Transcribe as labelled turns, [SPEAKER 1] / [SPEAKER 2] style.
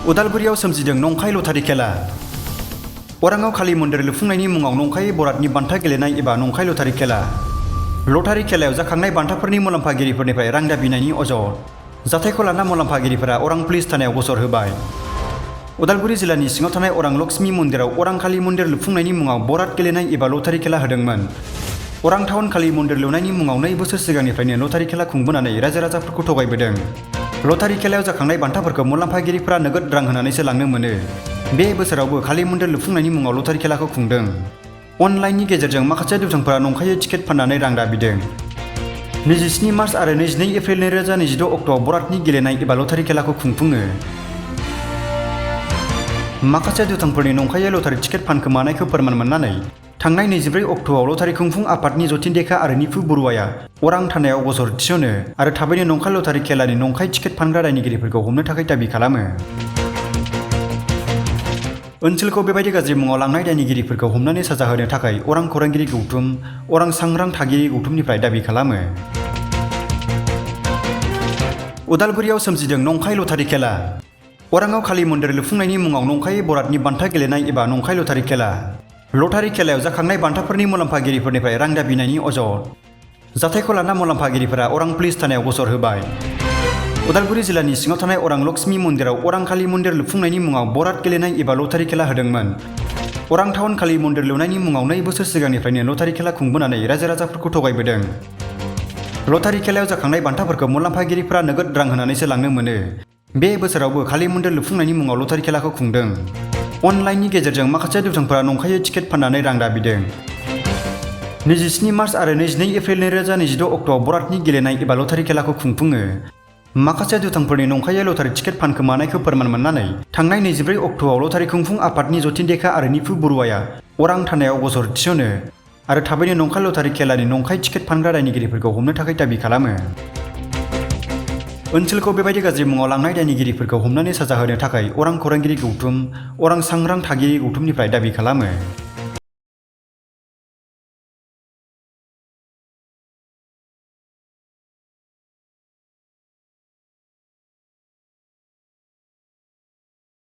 [SPEAKER 1] उदालगुरियाव सोमजिदों नंखाय लटारि खेला। अराङाव काली मन्दिर लुफुंनायनि मुङाव नंखायै बरादनि बान्था गेलेनाय एबा नंखाय लटारि खेला। लटारि खेलायाव जाखांनाय बान्थाफोरनि मुलाम्फागिरिफोरनिफ्राय रां दाबिनायनि अजद। जाथायखौ लाना मुलाम्फागिरिफोरा अरां पुलिस थानायाव गसर होबाय। उदालगुरि जिल्लानि सिङाव थानाय अरां लक्ष्मी मन्दिराव अरां काली मन्दिर लुफुंनायनि मुङाव बराद गेलेनाय एबा लटारि खेला होदोंमोन। अरां टाउन काली मन्दिर लुनायनि मुङाव 2 बोसोर सिगांनिफ्रायनो लटारि खेला खुंबोनानै रायजो राजाफोरखौ थगायबोदों। लटारि खेलायाव जाखांनाय बान्थाफोरखौ मुलाम्फागिरिफोरा नोगोद रां होनानैसो लांनो मोनो। बे बोसोरावबो काली मन्दिर लुफुंनायनि मुङाव लटारि खेलाखौ खुंदों। अनलाइननि गेजेरजों माखासे दुथांफोरा नंखायै टिकेट फाननानै रां दाबिदों। 27 मार्च आरो 22 एप्रिल 2026 अक्ट'आव बरादनि गेलेनाय एबा लटारि खेलाखौ खुंफुङो। माखासे दुथांफोरनि नंखायै लटारि टिकेट फानखोमानायखौ फोरमान मोननानै थांनाय 24 अक्ट'आव लटारि खुंफुं आफादनि जथिनदेखा आरो निफु बरुवाया अरां थानायाव गसर थिसनो आरो थाबैनो नंखाय लटारि खेलानि नंखाय टिकेट फानग्रा दायनिगिरिफोरखौ हमनो थाखाय दाबि खालामो। ओनसोलखौ बेबायदि गाज्रि मुङाव लांनाय दायनिगिरिफोरखौ हमनानै साजा होनो थाखाय अरां खौरांगिरि गौतम, अरां सांग्रां थागिरि गौतमनिफ्राय दाबि खालामो। उदालगुरियाव सोमजिदों नंखाय लटारि खेला। अराङाव काली मन्दिर लुफुंनायनि मुङाव नंखायै बरादनि बान्था गेलेनाय एबा नंखाय लटारि खेला। लटारि खेलायाव जाखांनाय बान्थाफोरनि मुलाम्फागिरिफोरनिफ्राय रां दाबिनायनि अजद। जाथायखौ लाना मुलाम्फागिरिफोरा अरां पुलिस थानायाव गसर होबाय। उदालगुरि जिल्लानि सिङाव थानाय अरां लक्ष्मी मन्दिराव अरां काली मन्दिर लुफुंनायनि मुङाव बराद गेलेनाय एबा लटारि खेला होदोंमोन। अरां टाउन काली मन्दिर लुनायनि मुङाव 2 बोसोर सिगांनिफ्रायनो लटारि खेला खुंबोनानै रायजो राजाफोरखौ थगायबोदों। लटारि खेलायाव जाखांनाय बान्थाफोरखौ मुलाम्फागिरिफोरा नोगोद रां होनानैसो लांनो मोनो। बे बोसोरावबो काली मन्दिर लुफुंनायनि मुङाव लटारि खेलाखौ खुंदों। अनलाइननि गेजेरजों माखासे दुथांफोरा नंखायै टिकेट फाननानै रां दाबिदों। 27 मार्च आरो 22 एप्रिल 2026 अक्ट'आव बरादनि गेलेनाय एबा लटारि खेलाखौ खुंफुङो। माखासे दुथांफोरनि नंखायै लटारि टिकेट फानखोमानायखौ फोरमान मोननानै थांनाय 24 अक्ट'आव लटारि खुंफुं आफादनि जथिनदेखा आरो निफु बरुवाया अरां थानायाव गसर थिसनो आरो थाबैनो नंखाय लटारि खेलानि नंखाय टिकेट फानग्रा दायनिगिरिफोरखौ हमनो थाखाय दाबि खालामो। ओनसोलखौ बेबायदि गाज्रि मुङाव लांनाय दायनिगिरिफोरखौ हमनानै साजा होनो थाखाय अरां खौरांगिरि गौतम, अरां सांग्रां थागिरि गौतमनिफ्राय दाबि खालामो।